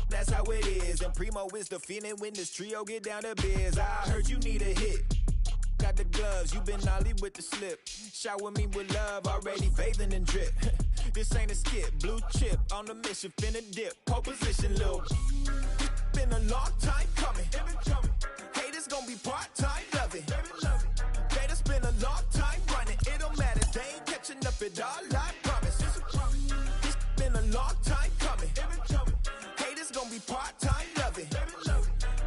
That's how it is. And Primo is the feeling when this trio get down to biz. I heard you need a hit. Got the gloves, you been ollie with the slip. Shower me with love, already bathing in drip. This ain't a skip, blue chip on the mission, finna dip. Pole position, Lil. Been a long time coming. Haters gon' be part-time, love it. Haters been a long time running. It don't matter, they ain't catching up at all, I promise. It's been a long time coming. Haters gon' be part-time, love it.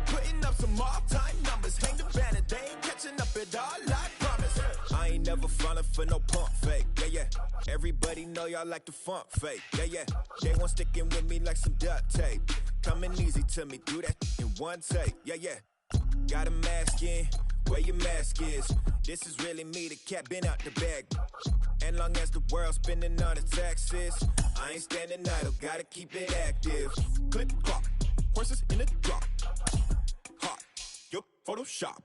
Putting up some all-time numbers. Hang the banner, they ain't catching up at all, I promise. I ain't never falling for no pump fake, yeah. Everybody know y'all like the funk fake, yeah. They want sticking with me like some duct tape. Coming easy to me, do that in one take, yeah. Got a mask in, where your mask is. This is really me, the cat been out the bag. And long as the world's spending on the taxes, I ain't standing idle, gotta keep it active. Click clock, horses in the drop. Hot, yo, Photoshop.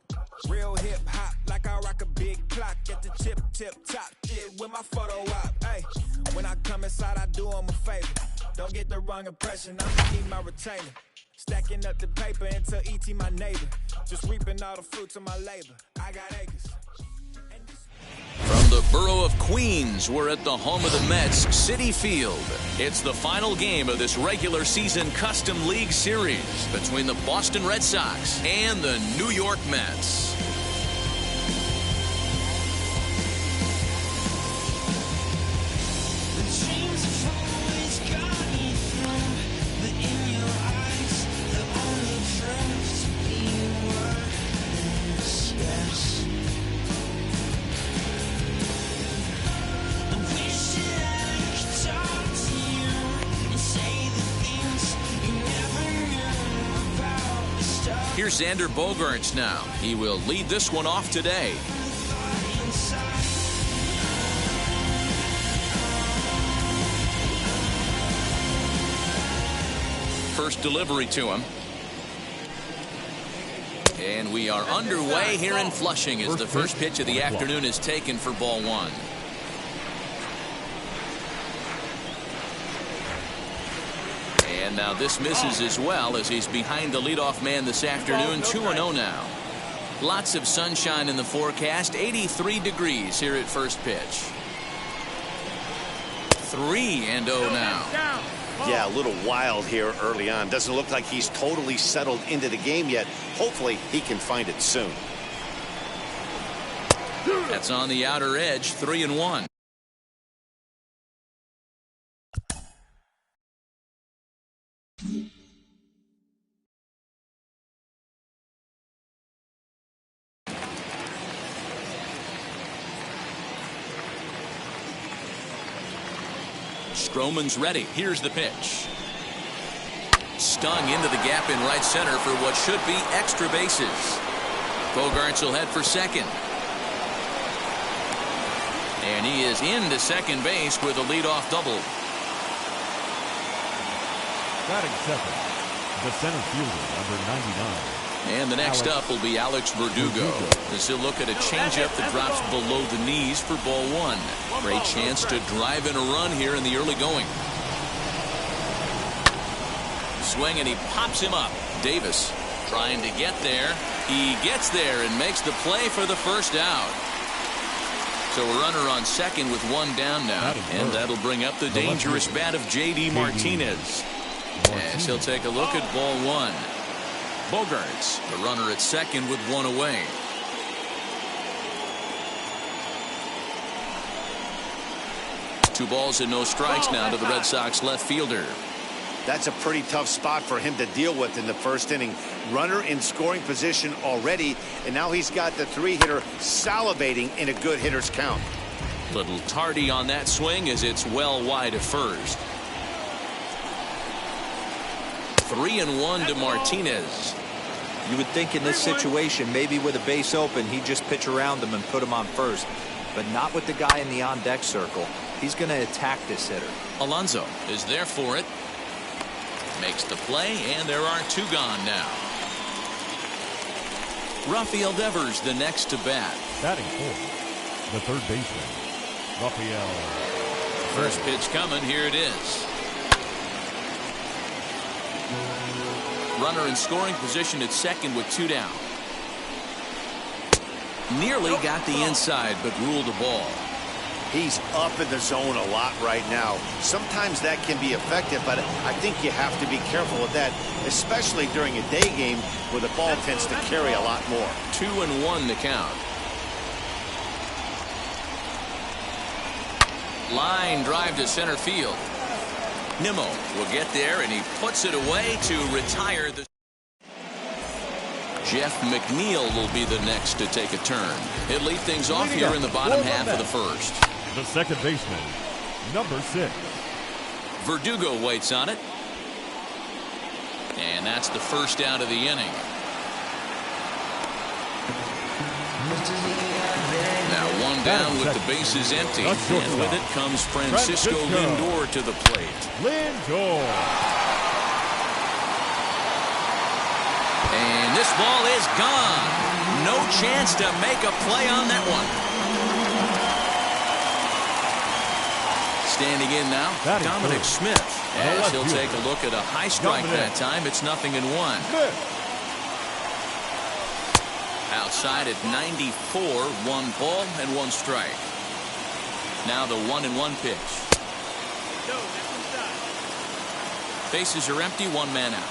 Real hip hop, like I rock a big clock at the tip top. Shit with my photo op. Hey, when I come inside, I do 'em a favor. Don't get the wrong impression, I'ma need my retainer. Stacking up the paper until E.T. my neighbor. Just reaping all the fruits of my labor. I got acres. From the borough of Queens, we're at the home of the Mets, Citi Field. It's the final game of this regular season Custom League Series between the Boston Red Sox and the New York Mets. Here's Xander Bogaerts now. He will lead this one off today. First delivery to him. And we are underway here in Flushing as the first pitch of the afternoon is taken for ball one. And now this misses as well as he's behind the leadoff man this afternoon. 2-0 now. Lots of sunshine in the forecast. 83 degrees here at first pitch. 3-0 now. Yeah, a little wild here early on. Doesn't look like he's totally settled into the game yet. Hopefully he can find it soon. That's on the outer edge. 3-1. Stroman's ready. Here's the pitch. Stung into the gap in right center for what should be extra bases. Bogaerts will head for second. And he is into second base with a leadoff double. Batting second, the center fielder, number 99. And the next up will be Alex Verdugo as he'll look at a changeup that drops below the knees for ball one. Great chance to drive in a run here in the early going. Swing and he pops him up. Davis trying to get there. He gets there and makes the play for the first out. So a runner on second with one down now. And that'll bring up the dangerous bat of J.D. Martinez. As he'll take a look at ball one. Bogaerts, the runner at second with one away. Two balls and no strikes now to the Red Sox left fielder. That's a pretty tough spot for him to deal with in the first inning. Runner in scoring position already, and now he's got the three-hitter salivating in a good hitter's count. Little tardy on that swing as it's well wide of first. 3-1 to Martinez. You would think in this situation, maybe with a base open, he'd just pitch around him and put him on first. But not with the guy in the on-deck circle. He's going to attack this hitter. Alonso is there for it. Makes the play, and there are two gone now. Rafael Devers the next to bat. Batting fourth, the third baseman, Rafael. First pitch coming. Here it is. Runner in scoring position at second with 2 down. Nearly got the inside, but ruled a ball. He's up in the zone a lot right now. Sometimes that can be effective, but I think you have to be careful with that, especially during a day game where the ball tends to carry a lot more. 2-1 to count. Line drive to center field. Nimmo will get there, and he puts it away to retire the. Jeff McNeil will be the next to take a turn. He'll lead things off here in the bottom half of the first. The second baseman, number 6. Verdugo waits on it. And that's the first out of the inning. Now 1 down with the bases empty. And with it comes Francisco Lindor to the plate. Lindor. And this ball is gone. No chance to make a play on that one. Standing in now, Dominic Smith. As he'll take a look at a high strike that time. It's 0-1. Outside at 94, 1 ball and 1 strike. Now the 1-1 pitch. Bases are empty, 1 man out.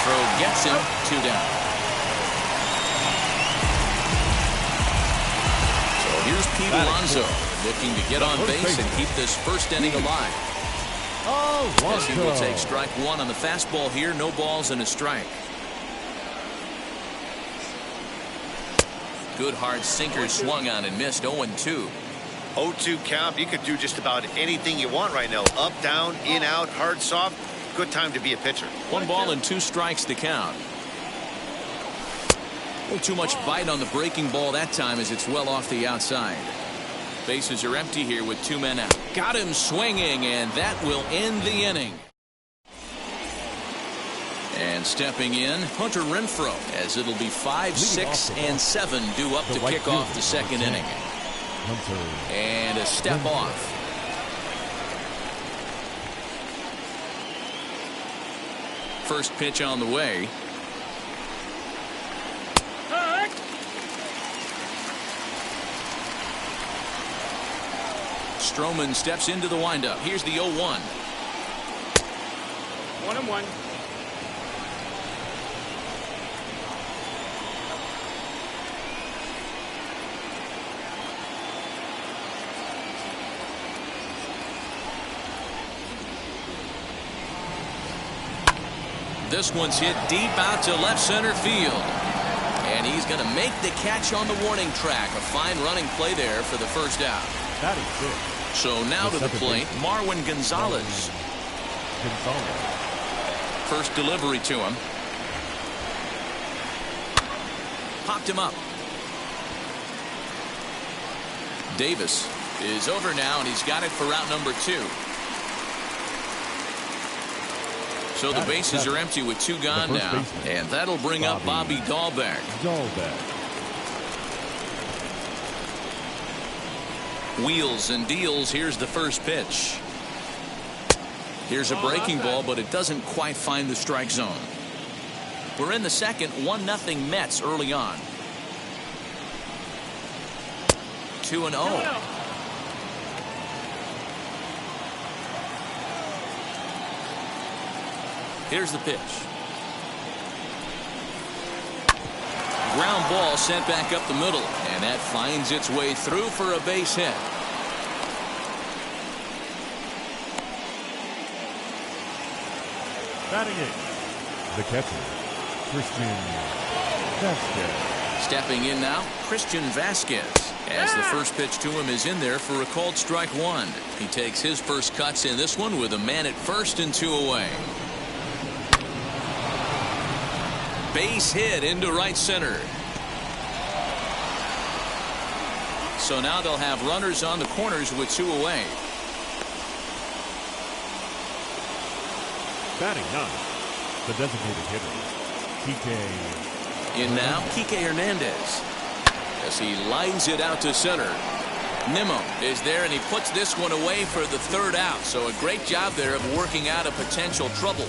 Throw gets him, 2 down. So here's Pete Alonso looking to get on base and keep this first inning alive. As he will take strike 1 on the fastball here. No balls and a strike. Good hard sinker swung on and missed. 0-2. 0-2 count. You could do just about anything you want right now. Up, down, in, out, hard, soft. Good time to be a pitcher. 1 ball and 2 strikes to count. A little too much bite on the breaking ball that time as it's well off the outside. Bases are empty here with 2 men out. Got him swinging, and that will end the inning. And stepping in, Hunter Renfroe, as it'll be 5, 6, and 7 due up to kick off the second inning. And a step off. First pitch on the way. Stroman steps into the windup. Here's the 0-1. 1-1. This one's hit deep out to left center field. And he's going to make the catch on the warning track. A fine running play there for the first out. That is it. So now to the plate, Marwin Gonzalez. First delivery to him. Popped him up. Davis is over now, and he's got it for route number 2. So the bases are empty with 2 gone now. And that'll bring up Bobby Dahlbeck. Wheels and deals. Here's the first pitch. Here's a breaking ball, but it doesn't quite find the strike zone. We're in the second. 1-0 Mets early on. 2-0. Here's the pitch. Ground ball sent back up the middle, and that finds its way through for a base hit. Batting it, the catcher, Christian Vasquez. Stepping in now, Christian Vasquez. As the first pitch to him is in there for a called strike 1. He takes his first cuts in this one with a man at first and 2 away. Base hit into right center. So now they'll have runners on the corners with 2 away. Batting 9, the designated hitter, Kike. In now, Kike Hernandez. As he lines it out to center. Nimmo is there, and he puts this one away for the third out. So a great job there of working out a potential trouble.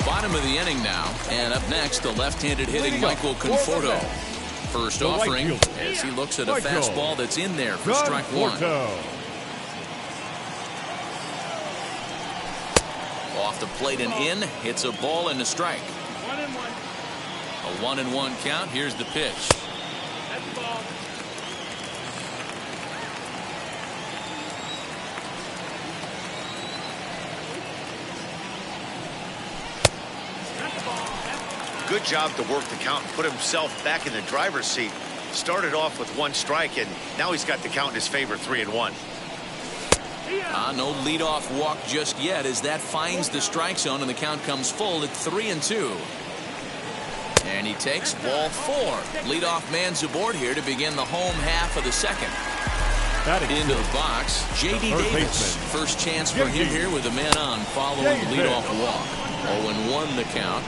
Bottom of the inning now, and up next, the left-handed hitting Michael Conforto. First offering as he looks at a fastball that's in there for strike one. Off the plate and in, hits a ball and a strike. 1-1. A 1-1 count. Here's the pitch. That's the ball. Good job to work the count and put himself back in the driver's seat. Started off with one strike, and now he's got the count in his favor, 3-1. No leadoff walk just yet as that finds the strike zone, and the count comes full at 3-2. And he takes ball 4. Leadoff man's aboard here to begin the home half of the second. Into the box, J.D. Davis. First chance for him here with a man on following the leadoff walk. 0-1 the count.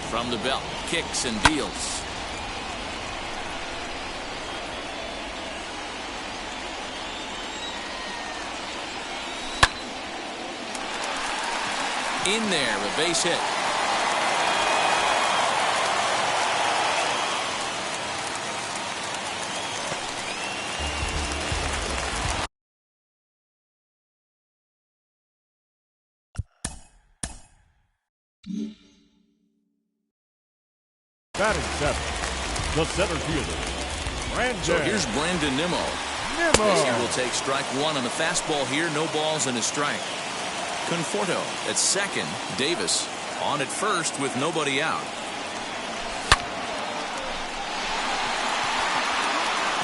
From the belt, kicks and deals. In there, a base hit. Batting 7, the center fielder, Brandon. So here's Brandon Nimmo. As he will take strike one on the fastball here. No balls and a strike. Conforto at second. Davis on at first with nobody out.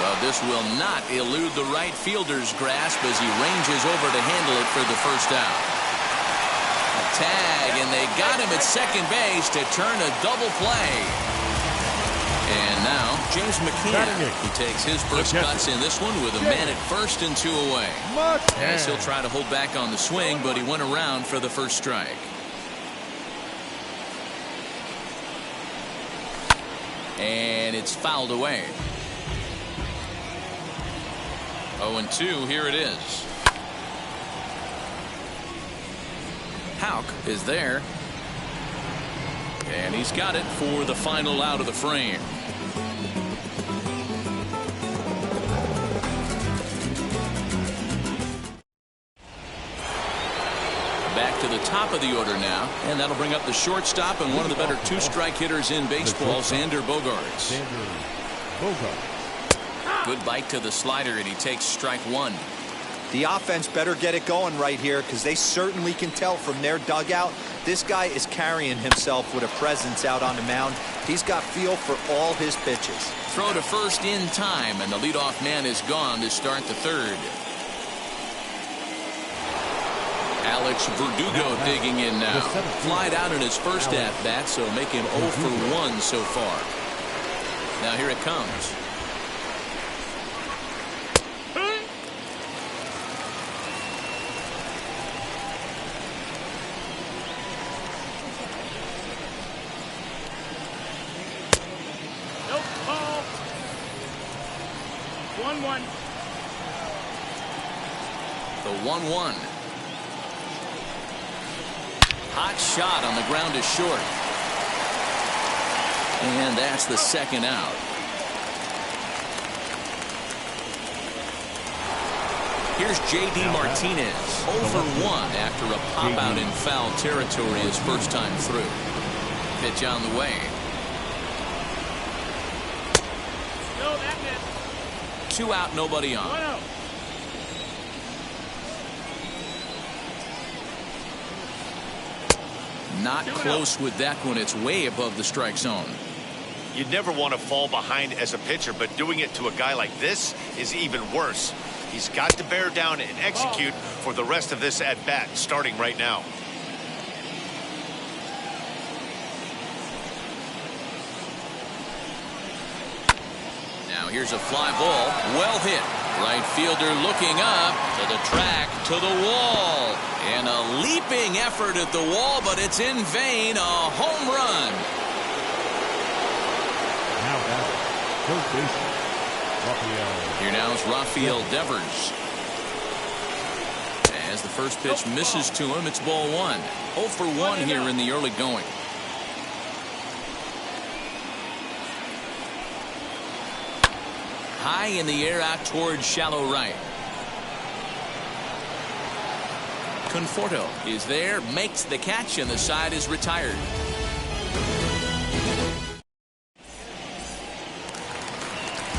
Well, this will not elude the right fielder's grasp as he ranges over to handle it for the first out. A tag, and they got him at second base to turn a double play. And now James McKeon, who takes his first cuts in this one with a man at first and 2 away. As he'll try to hold back on the swing, but he went around for the first strike. And it's fouled away. 0-2, here it is. Houck is there. And he's got it for the final out of the frame. Back to the top of the order now, and that'll bring up the shortstop and one of the better two-strike hitters in baseball, Xander Bogaerts. Good bite to the slider, and he takes strike one. The offense better get it going right here, because they certainly can tell from their dugout this guy is carrying himself with a presence out on the mound. He's got feel for all his pitches. Throw to first in time, and the leadoff man is gone to start the third. Alex Verdugo digging in now. Flied out in his first at-bat, so make him 0 for 1 so far. Now here it comes. Nope, ball. 1-1. The 1-1. Hot shot on the ground is short. And that's the second out. Here's J.D. Martinez. 0 for 1 after a pop out in foul territory his first time through. Pitch on the way. No, that missed. 2 out, nobody on. 1-0. Not close with that one. It's way above the strike zone. You never want to fall behind as a pitcher, but doing it to a guy like this is even worse. He's got to bear down and execute for the rest of this at-bat, starting right now. Now here's a fly ball. Well hit. Right fielder looking up to the track, to the wall. And a leaping effort at the wall, but it's in vain. A home run. Now first baseman, Rafael. Here now is Rafael Devers. As the first pitch misses to him, it's ball one. 0 for 1 here in the early going. High in the air out towards shallow right. Conforto is there, makes the catch, and the side is retired.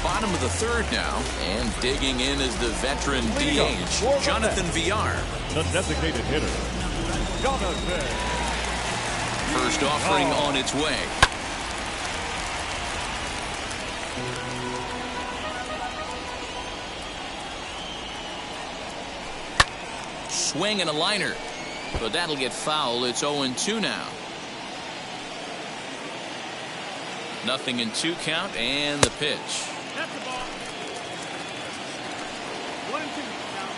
Bottom of the third now, and digging in is the veteran DH, Jonathan Villar. The designated hitter, Jonathan. First offering on its way. Swing and a liner, but that'll get foul. It's 0-2 now. Nothing in 2 count, and the pitch. That's the ball. 1-2 now.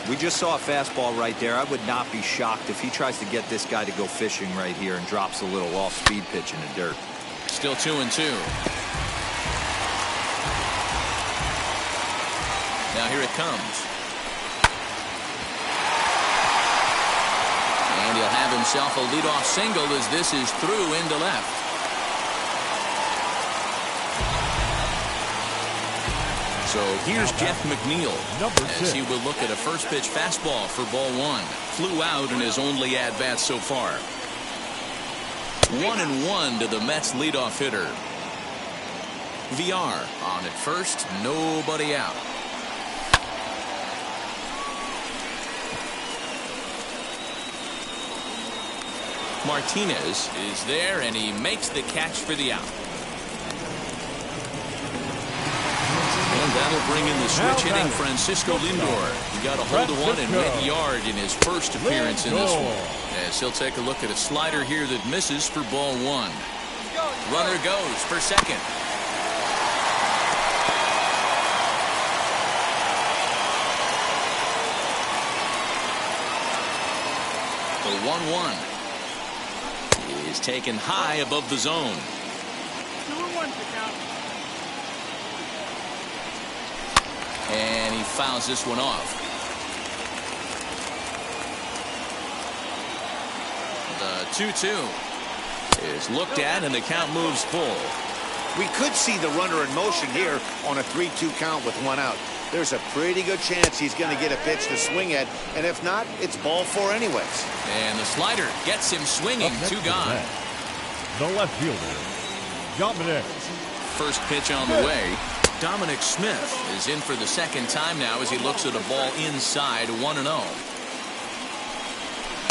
2-2. We just saw a fastball right there. I would not be shocked if he tries to get this guy to go fishing right here and drops a little off-speed pitch in the dirt. Still 2-2. Now here it comes. And he'll have himself a leadoff single as this is through into left. So here's Jeff McNeil as he will look at a first pitch fastball for ball one. Flew out in his only at-bat so far. 1-1 to the Mets leadoff hitter. Villar on at first, nobody out. Martinez is there, and he makes the catch for the out. And that'll bring in the switch hitting Francisco Lindor. He got a hold of one and went yard in his first appearance in this one. As he'll take a look at a slider here that misses for ball one. Runner goes for second. The 1-1. Is taken high above the zone. 2-1 to count. And he fouls this one off. The 2-2 is looked at, and the count moves full. We could see the runner in motion here on a 3-2 count with 1 out. There's a pretty good chance he's going to get a pitch to swing at, and if not, it's ball 4 anyways. And the slider gets him swinging. 2 gone. The left fielder, Dominic. First pitch on the way. Dominic Smith is in for the second time now as he looks at a ball inside. 1-0.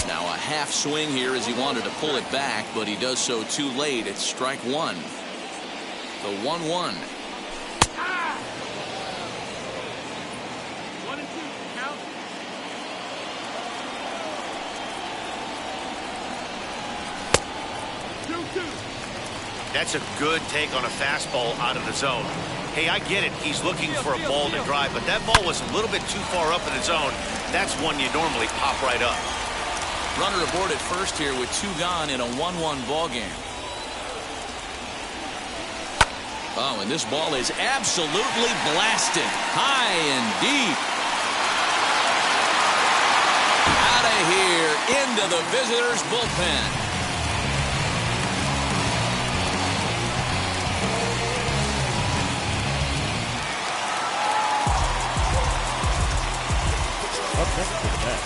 Now a half swing here as he wanted to pull it back, but he does so too late. It's strike 1. The 1-1. 1-2 to count. 2-2. That's a good take on a fastball out of the zone. Hey, I get it. He's looking for a ball to drive, but that ball was a little bit too far up in the zone. That's one you normally pop right up. Runner aboard at first here with 2 gone in a 1-1 ball game. Oh, and this ball is absolutely blasted high and deep. Out of here into the visitors' bullpen. Up next to the net,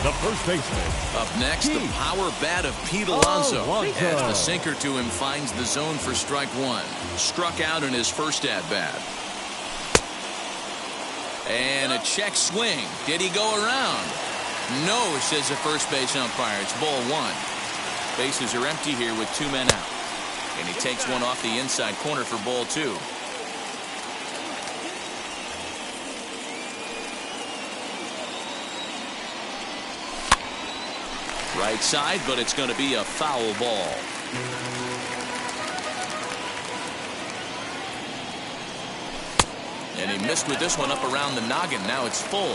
the first baseman. Up next, the power bat of Pete Alonso. As the sinker to him finds the zone for strike 1. Struck out in his first at-bat. And a check swing. Did he go around? No, says the first base umpire. It's ball 1. Bases are empty here with 2 men out. And he takes one off the inside corner for ball 2. Right side, but it's going to be a foul ball. And he missed with this one up around the noggin. Now it's full.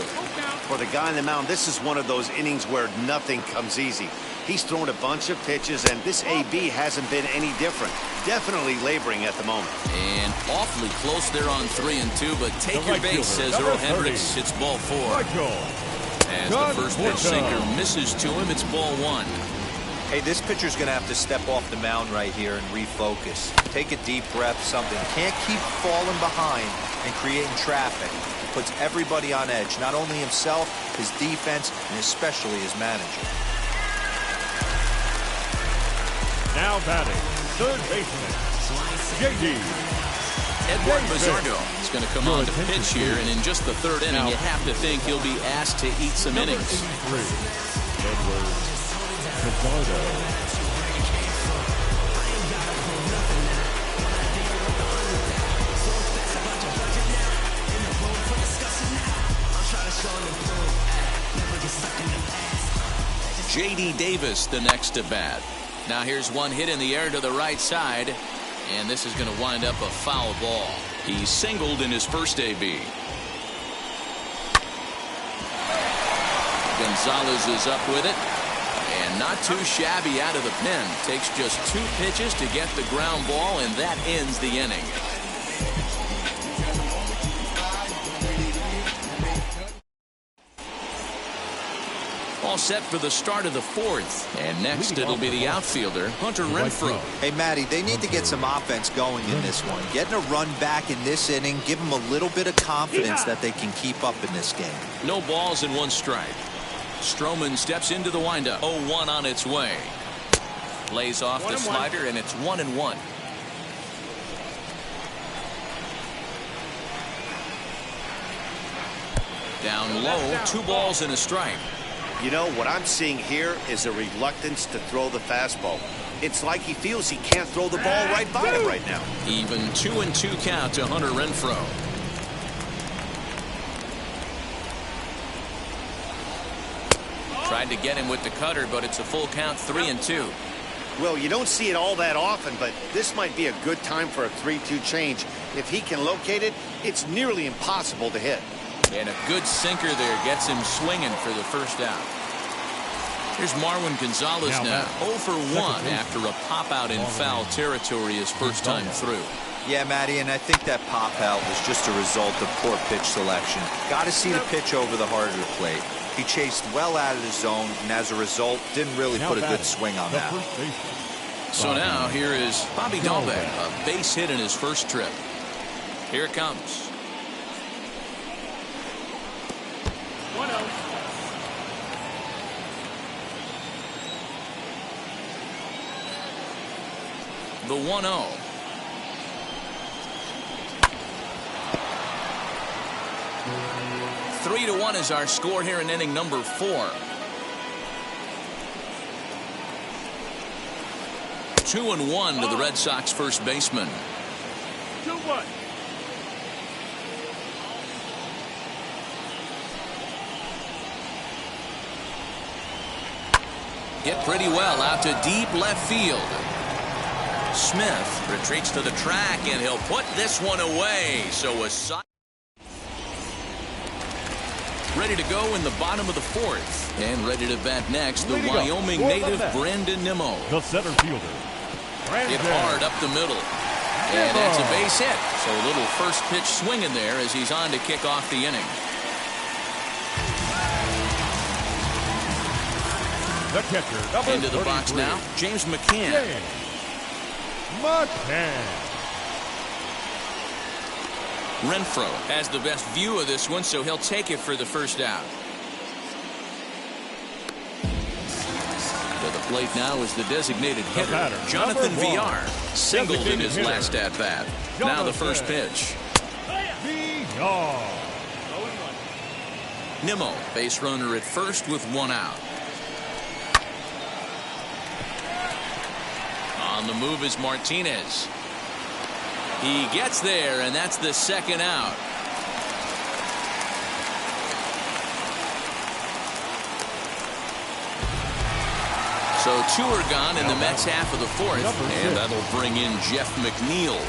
For the guy on the mound, this is one of those innings where nothing comes easy. He's thrown a bunch of pitches, and this AB hasn't been any different. Definitely laboring at the moment. And awfully close there on 3-2, but take your base, says Earl Hendricks. It's ball 4. As the first pitch sinker misses to him, it's ball 1. Hey, this pitcher's going to have to step off the mound right here and refocus. Take a deep breath, something. Can't keep falling behind and creating traffic. It puts everybody on edge, not only himself, his defense, and especially his manager. Now batting, third baseman, J.D. Edward Bizardo is going to come on to pitch here, and in just the third inning, you have to think he'll be asked to eat some innings. Edward Bizardo. J.D. Davis, the next to bat. Now here's one hit in the air to the right side, and this is going to wind up a foul ball. He singled in his first AB. Gonzalez is up with it, and not too shabby out of the pen. Takes just 2 pitches to get the ground ball, and that ends the inning. All set for the start of the 4th. And next it'll be the outfielder, Hunter Renfroe. Hey, Matty, they need to get some offense going in this one. Getting a run back in this inning, give them a little bit of confidence that they can keep up in this game. No balls and 1 strike. Stroman steps into the windup. 0-1 on its way. Lays off the slider, and it's 1-1. Down low, 2 balls and a strike. You know, what I'm seeing here is a reluctance to throw the fastball. It's like he feels he can't throw the ball right by him right now. Even 2-2 count to Hunter Renfroe. Tried to get him with the cutter, but it's a full count, 3-2. Well, you don't see it all that often, but this might be a good time for a 3-2 change. If he can locate it, it's nearly impossible to hit. And a good sinker there gets him swinging for the first out. Here's Marwin Gonzalez now 0 for 1 after a pop out in foul territory his first time through. Yeah, Matty, and I think that pop out was just a result of poor pitch selection. Got to see the pitch over the heart of the plate. He chased well out of the zone, and as a result, didn't really put a good swing on that. So now here is Bobby Dahlbeck, a base hit in his first trip. Here it comes. 1-0. The 1-0. Three to 1 is our score here in inning number 4. 2-1 to the Red Sox first baseman. 2-1. Hit pretty well out to deep left field. Smith retreats to the track, and he'll put this one away. So a side. Ready to go in the bottom of the 4th. And ready to bat next, the Wyoming native Brandon Nimmo. The center fielder. Hit hard up the middle. And that's a base hit. So a little first pitch swinging there as he's on to kick off the inning. The catcher, into the box now, James McCann. Renfroe has the best view of this one, so he'll take it for the first out. To the plate now is the designated hitter, Jonathan Villar, singled in his last at-bat. Now the first pitch. Nimmo, base runner at first with 1 out. On the move is Martinez. He gets there, and that's the second out. So 2 are gone in the Mets half of the 4th, and that'll bring in Jeff McNeil.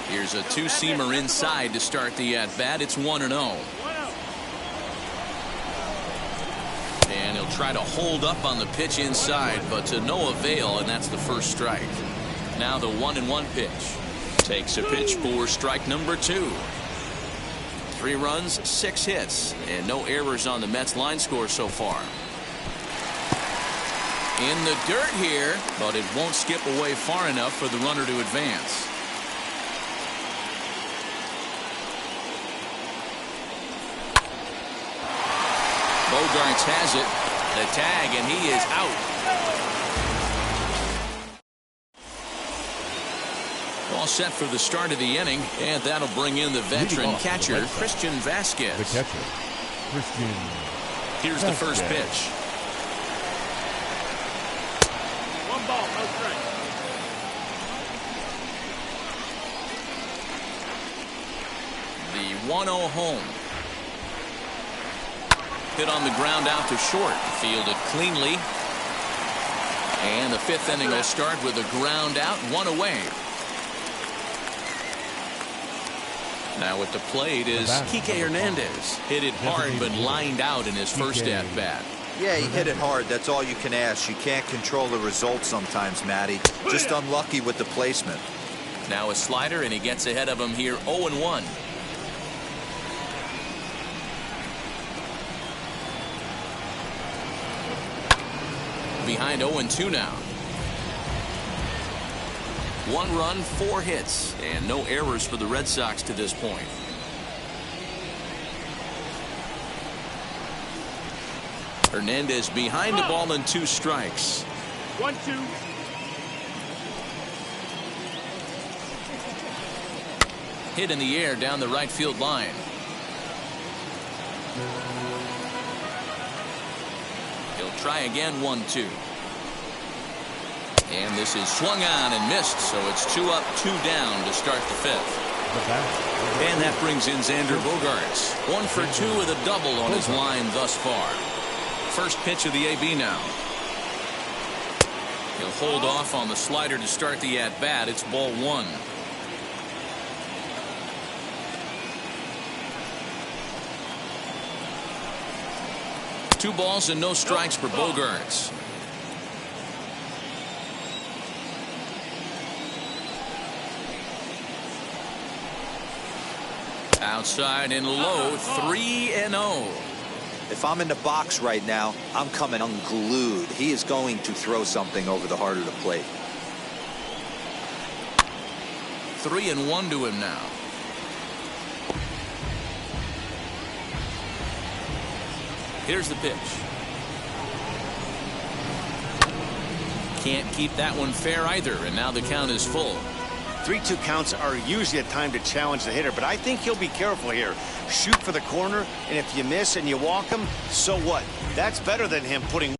Here's a 2-seamer inside to start the at-bat. It's 1-0. And he'll try to hold up on the pitch inside, but to no avail, and that's the first strike. Now the 1-1 pitch. Takes a pitch for strike number 2. 3 runs, 6 hits, and no errors on the Mets line score so far. In the dirt here, but it won't skip away far enough for the runner to advance. Bogarts has it. The tag, and he is out. All set for the start of the inning, and that'll bring in the veteran catcher, Christian Vasquez. The catcher, Christian. Here's the first pitch. 1 ball, no strike. The 1-0 home. Hit on the ground out to short. Fielded cleanly. And the 5th inning will start with a ground out, 1 away. Now at the plate is Kike Hernandez. Hit it hard but lined out in his first at-bat. Yeah, he hit it hard. That's all you can ask. You can't control the result sometimes, Matty. Just unlucky with the placement. Now a slider, and he gets ahead of him here, 0-1. Behind 0-2 now. 1 run, 4 hits, and no errors for the Red Sox to this point. Hernandez behind the ball and 2 strikes. 1-2. Hit in the air down the right field line. He'll try again, 1-2. And this is swung on and missed, so it's 2 up, 2 down to start the 5th. And that brings in Xander Bogaerts. 1 for 2 with a double on his line thus far. First pitch of the AB now. He'll hold off on the slider to start the at-bat. It's ball 1. Two balls and no strikes for Bogaerts. Outside and low, 3-0. If I'm in the box right now, I'm coming unglued. He is going to throw something over the heart of the plate. 3-1 to him now. Here's the pitch. Can't keep that one fair either, and now the count is full. 3-2 counts are usually a time to challenge the hitter, but I think he'll be careful here. Shoot for the corner, and if you miss and you walk him, so what? That's better than him putting.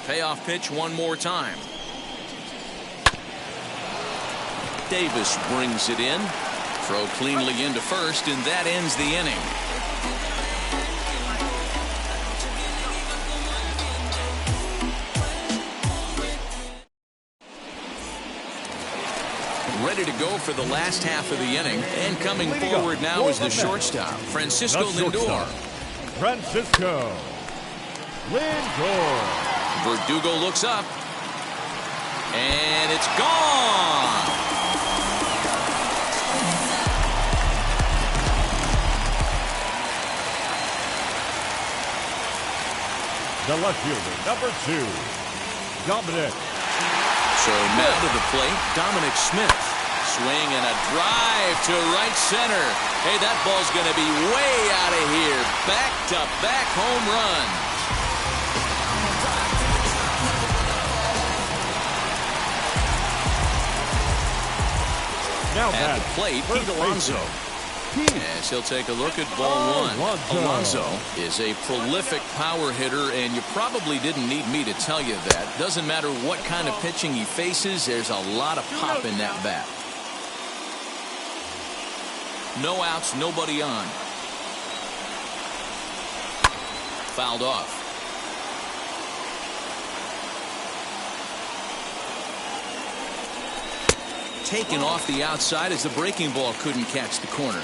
Payoff pitch one more time. Davis brings it in. Throw cleanly into first, and that ends the inning. Ready to go for the last half of the inning, and coming forward now is the shortstop, Francisco Lindor. Francisco Lindor. Verdugo looks up, and it's gone. The left fielder, number 2, Dominic. So now to the plate, Dominic Smith. Swing and a drive to right center. Hey, that ball's going to be way out of here. Back-to-back home runs. Now at the plate, Pete Alonso. As he'll take a look at ball one. Alonso is a prolific power hitter, and you probably didn't need me to tell you that. Doesn't matter what kind of pitching he faces, there's a lot of pop in that bat. No outs, nobody on. Fouled off. Taken off the outside as the breaking ball couldn't catch the corner.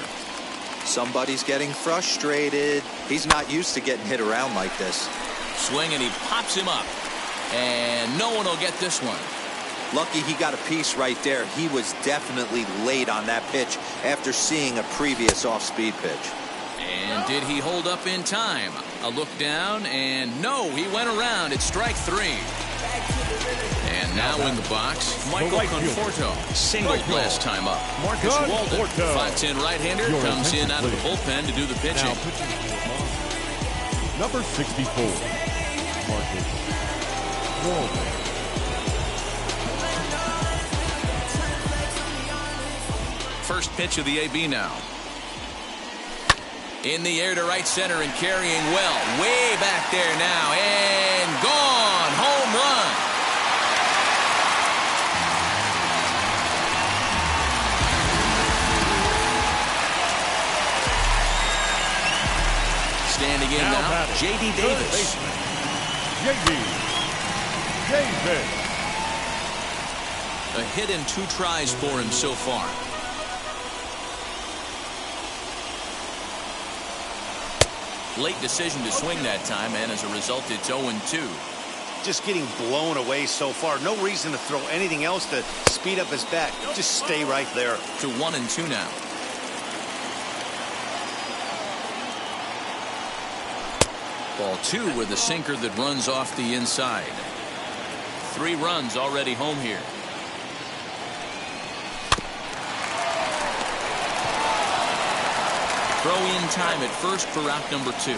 Somebody's getting frustrated. He's not used to getting hit around like this. Swing, and he pops him up. And no one will get this one. Lucky he got a piece right there. He was definitely late on that pitch after seeing a previous off-speed pitch. And did he hold up in time? A look down, and no, he went around. It's strike three. And now in the box, Michael Conforto singled last time up. Marcus Walden, 5'10" right-hander, comes in out of the bullpen to do the pitching. Number 64, Marcus Walden. First pitch of the AB now. In the air to right center and carrying well. Way back there now. And gone. Home run. Standing in now, J.D. Davis. J.D. Davis. A hit and 2 tries for him so far. Late decision to swing that time, and as a result, it's 0-2. Just getting blown away so far. No reason to throw anything else to speed up his bat. Just stay right there. To 1-2 now. Ball 2 with a sinker that runs off the inside. 3 runs already home here. Throw in time at first for out number 2.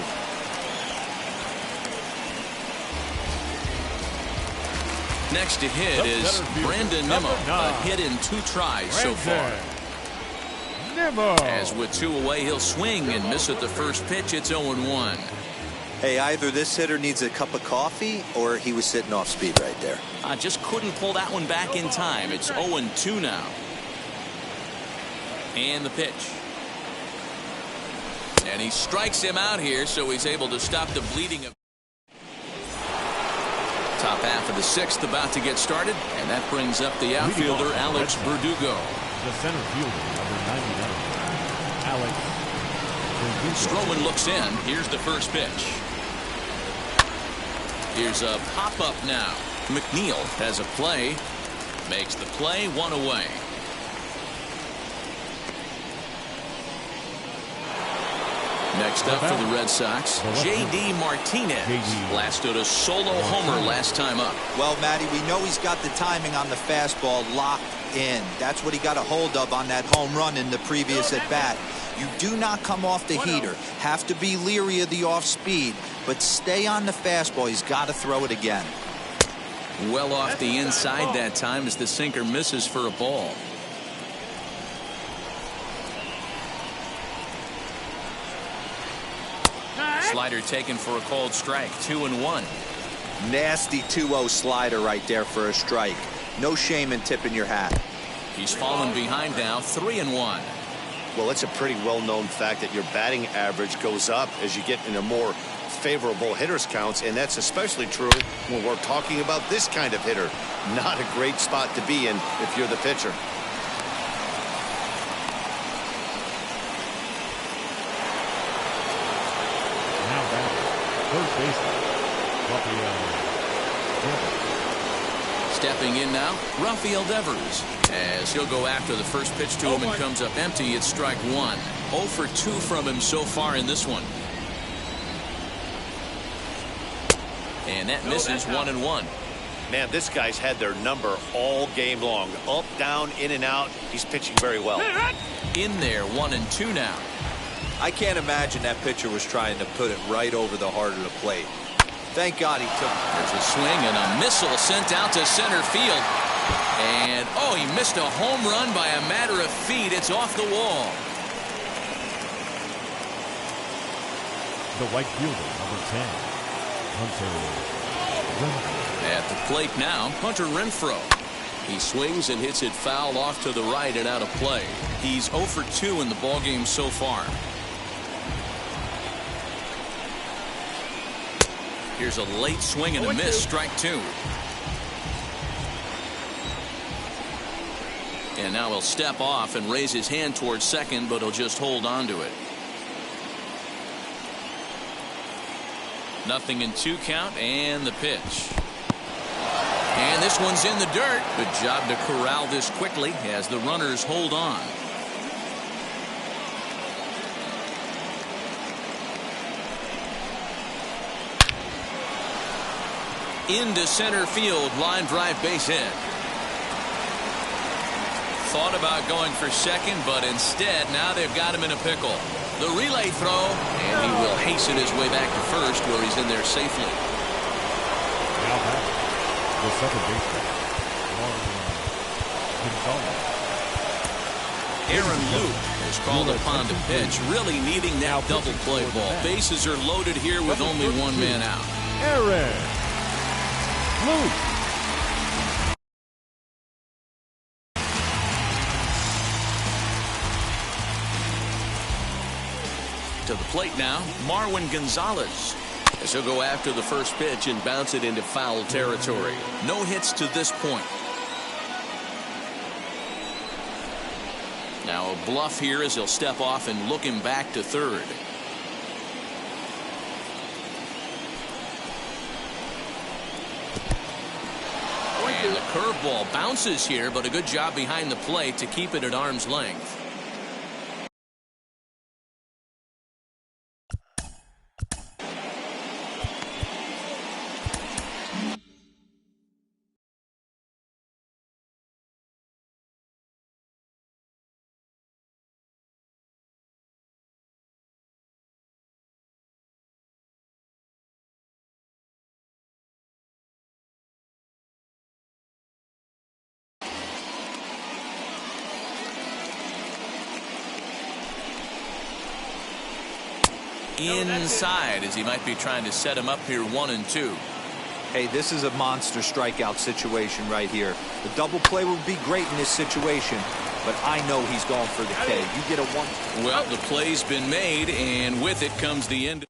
Next to hit is Brandon Nimmo. A hit in 2 tries so far. As with 2 away, he'll swing and miss at the first pitch. It's 0-1. Hey, either this hitter needs a cup of coffee or he was sitting off speed right there. I just couldn't pull that one back in time. It's 0-2 now. And the pitch. And he strikes him out here, so he's able to stop the bleeding. Top half of the 6th about to get started, and that brings up the outfielder, Alex Verdugo. The center fielder, number 99, Alex Verdugo. Stroman looks in. Here's the first pitch. Here's a pop-up now. McNeil has a play. Makes the play, 1 away. Next up for the Red Sox, J.D. Martinez. Blasted a solo homer last time up. Well, Matty, we know he's got the timing on the fastball locked in. That's what he got a hold of on that home run in the previous at-bat. You do not come off the heater. Have to be leery of the off-speed, but stay on the fastball. He's got to throw it again. Well off the inside that time as the sinker misses for a ball. Slider taken for a called strike. 2-1. Nasty 2-0 slider right there for a strike. No shame in tipping your hat. He's fallen behind now. 3-1. Well, it's a pretty well-known fact that your batting average goes up as you get into more favorable hitters counts, and that's especially true when we're talking about this kind of hitter. Not a great spot to be in if you're the pitcher. First baseman, stepping in now, Rafael Devers, as he'll go after the first pitch to him and comes up empty. It's strike 1. 0 for 2 from him so far in this one. And that misses. 1-1. Man, this guy's had their number all game long. Up, down, in and out. He's pitching very well. In there, 1-2 now. I can't imagine that pitcher was trying to put it right over the heart of the plate. Thank God he took it. There's a swing and a missile sent out to center field. And, oh, he missed a home run by a matter of feet. It's off the wall. The right fielder, number 10, Hunter Renfroe. At the plate now, Hunter Renfroe. He swings and hits it foul off to the right and out of play. He's 0 for 2 in the ballgame so far. Here's a late swing and a miss, strike 2. And now he'll step off and raise his hand towards second, but he'll just hold on to it. 0-2 count, and the pitch. And this one's in the dirt. Good job to corral this quickly as the runners hold on. Into center field, line drive, base hit. Thought about going for second, but instead now they've got him in a pickle. The relay throw, and he will hasten his way back to first, where he's in there safely. Now back, the second baseman, Gonzalez. Aaron Luke is called upon to pitch, really needing that double play ball. Bases are loaded here with only one man out. Aaron Luke. To the plate now, Marwin Gonzalez. As he'll go after the first pitch and bounce it into foul territory. No hits to this point. Now a bluff here as he'll step off and look him back to third. And the curveball bounces here, but a good job behind the plate to keep it at arm's length. Inside as he might be trying to set him up here 1-2. Hey, this is a monster strikeout situation right here. The double play would be great in this situation, but I know he's going for the K. You get a one. Well, the play's been made, and with it comes the end.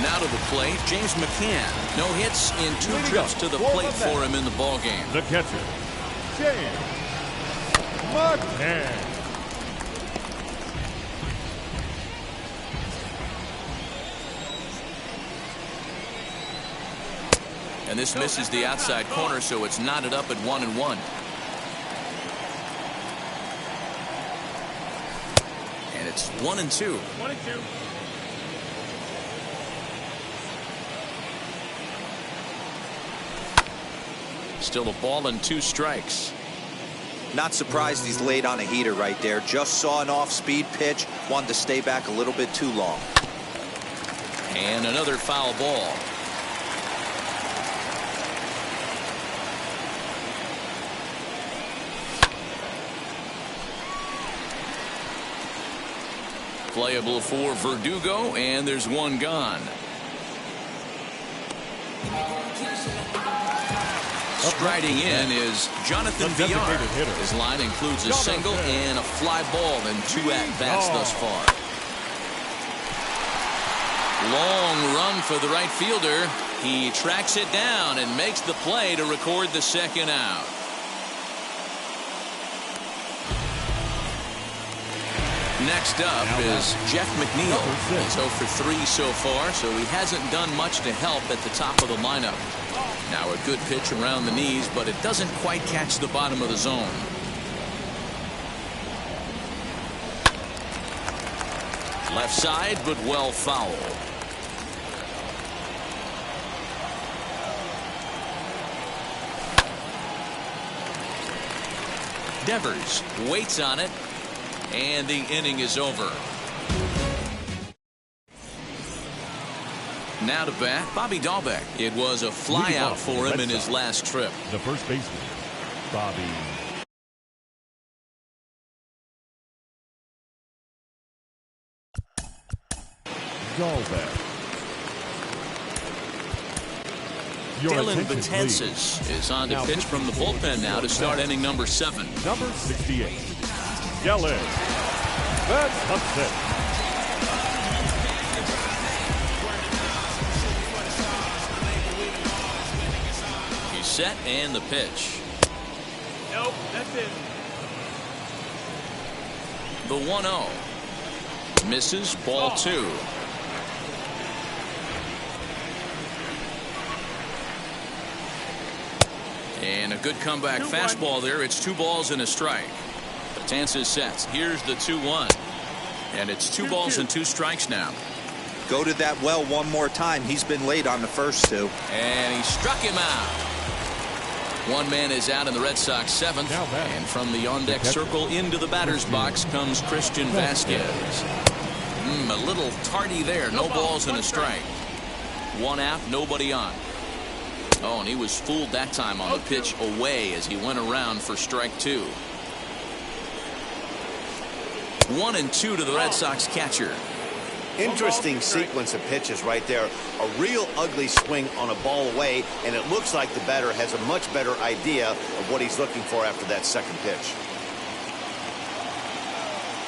Now to the plate, James McCann. No hits in 2 trips to the plate for him in the ballgame. The catcher, James McCann. And this misses the outside corner, so it's knotted up at 1-1. And it's 1-2. 1-2. Still a ball and 2 strikes. Not surprised he's laid on a heater right there. Just saw an off-speed pitch. Wanted to stay back a little bit too long. And another foul ball. Playable for Verdugo, and there's one gone. Striding in is Jonathan Villar. His line includes a single and a fly ball and 2 at-bats thus far. Long run for the right fielder. He tracks it down and makes the play to record the second out. Next up is Jeff McNeil. He's 0 for 3 so far, so he hasn't done much to help at the top of the lineup. Now a good pitch around the knees, but it doesn't quite catch the bottom of the zone. Left side, but well foul. Devers waits on it. And the inning is over. Now to bat, Bobby Dahlbeck. It was a flyout for him in his last trip. The first baseman, Bobby. Dahlbeck. Dylan Betances is on to pitch from the bullpen now to start inning number 7. Number 68, Dylan Betances. He's set and the pitch. Nope, that's it. The 1-0. Misses, ball 2. And a good comeback fastball there. It's 2 balls and a strike. Betances sets. Here's the 2-1. And it's 2 balls and 2 strikes now. Go to that well one more time. He's been late on the first 2. And he struck him out. One man is out in the Red Sox 7th. And from the on-deck circle into the batter's box comes Christian Vasquez. A little tardy there. No balls and a strike. 1 out, nobody on. Oh, and he was fooled that time on the pitch away as he went around for strike 2. 1-2 to the Red Sox catcher. Interesting sequence of pitches right there. A real ugly swing on a ball away, and it looks like the batter has a much better idea of what he's looking for after that second pitch.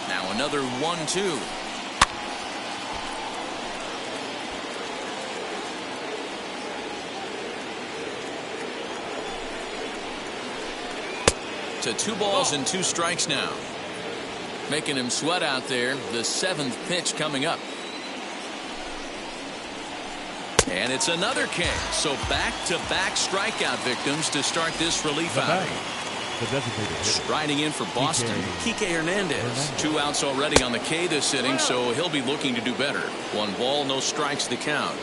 Now another 1-2. To 2 balls and 2 strikes now. Making him sweat out there. The 7th pitch coming up. And it's another K. So back-to-back strikeout victims to start this relief outing. Striding in for Boston, Kike Hernandez. 2 outs already on the K this inning, so he'll be looking to do better. 1 ball, no strikes the count.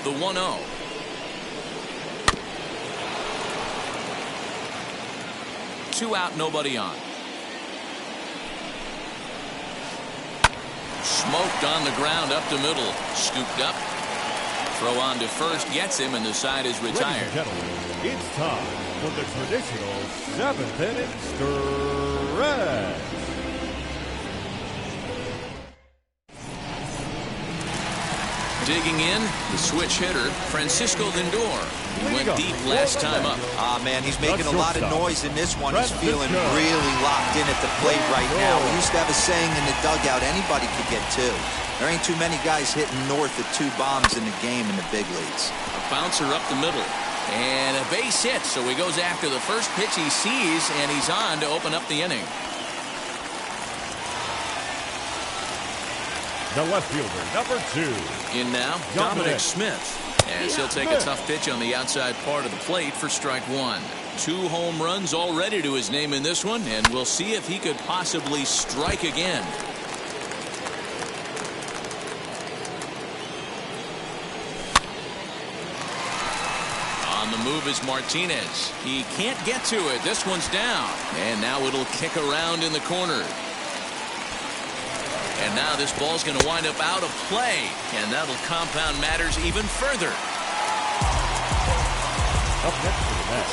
The 1-0. Two out, nobody on. Smoked on the ground up the middle. Scooped up. Throw on to first gets him, and the side is retired. It's time for the traditional 7th inning stretch. Digging in, the switch hitter, Francisco Lindor. He went deep last time up. Man, he's making a lot of noise in this one. He's feeling really locked in at the plate right now. We used to have a saying in the dugout, anybody could get 2. There ain't too many guys hitting north of 2 bombs in the game in the big leagues. A bouncer up the middle. And a base hit, so he goes after the first pitch he sees, and he's on to open up the inning. The left fielder, number 2. In now, Dominic Smith. As he'll take a tough pitch on the outside part of the plate for strike 1. 2 home runs already to his name in this one, and we'll see if he could possibly strike again. On the move is Martinez. He can't get to it. This one's down. And now it'll kick around in the corner. And now this ball's going to wind up out of play, and that'll compound matters even further. Up next to the bat,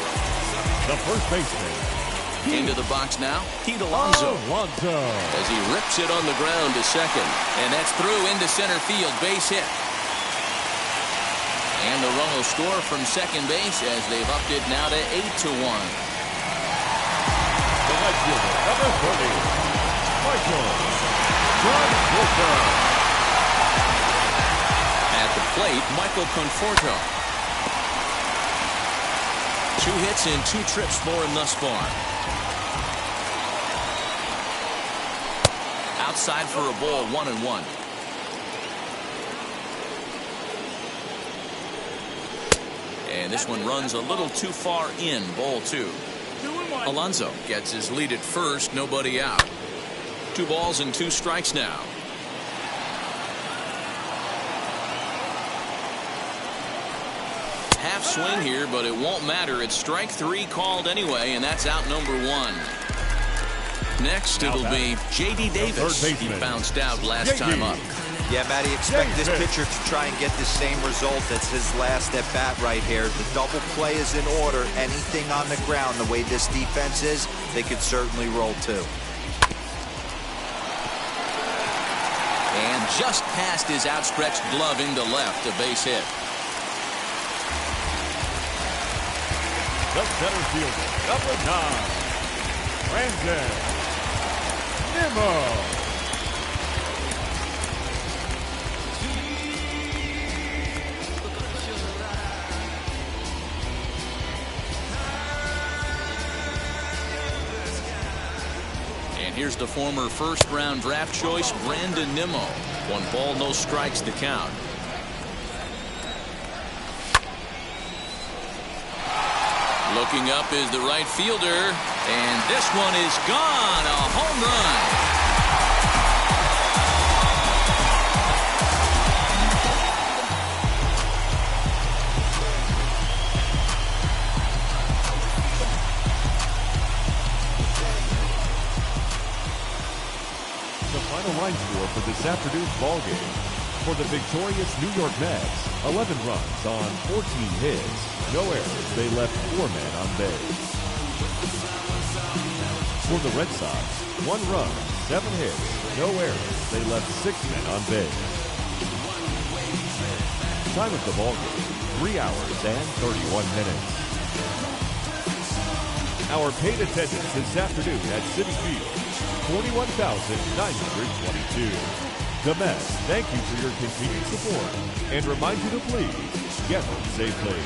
the first baseman. Into the box now, Pete Alonso. As he rips it on the ground to second, and that's through into center field, base hit. And the run will score from second base as they've upped it now to 8-1. The right fielder, number 30, Michael. At the plate, Michael Conforto. 2 hits and 2 trips for him thus far. Outside for a ball, 1-1. And this one runs a little too far in, ball 2. Alonso gets his lead at first, nobody out. 2 balls and 2 strikes now. Half swing here, but it won't matter. It's strike 3 called anyway, and that's out number 1. Next, it'll be J.D. Davis. He bounced out last time up. Yeah, Matty, expect this pitcher to try and get the same result as his last at bat right here. The double play is in order. Anything on the ground, the way this defense is, they could certainly roll 2. And just past his outstretched glove into left, a base hit. The center fielder, number 9, Brandon Nimmo. And here's the former first-round draft choice, Brandon Nimmo. 1 ball, no strikes to count. Looking up is the right fielder, and this one is gone. A home run. The final line score for this afternoon's ball game. For the victorious New York Mets, 11 runs on 14 hits. No errors. They left 4 men on base. For the Red Sox, 1 run, 7 hits. No errors. They left 6 men on base. Time of the ball game, 3 hours and 31 minutes. Our paid attendance this afternoon at Citi Field, 41,922. The Mets thank you for your continued support and remind you to please get home safely.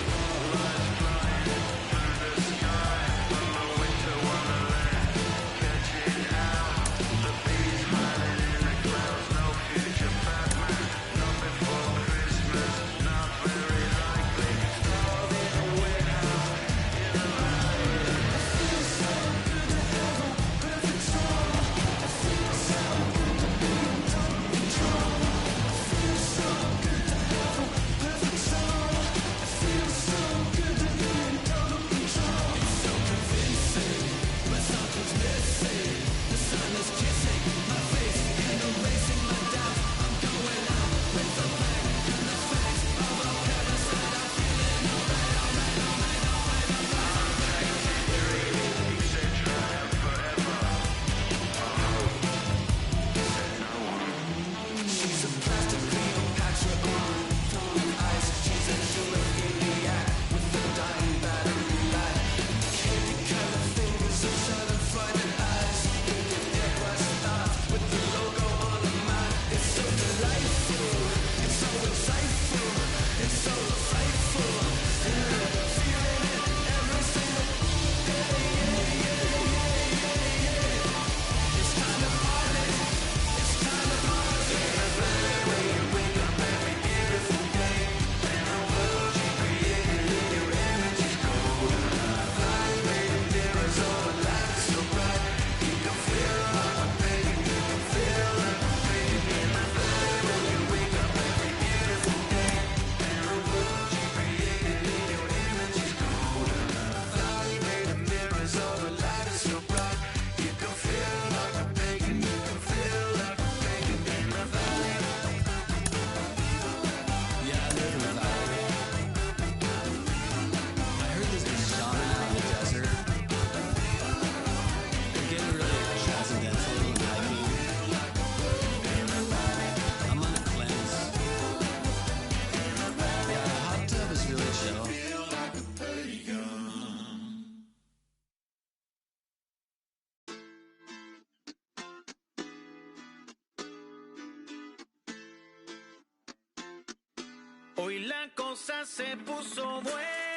Hoy la cosa se puso buena.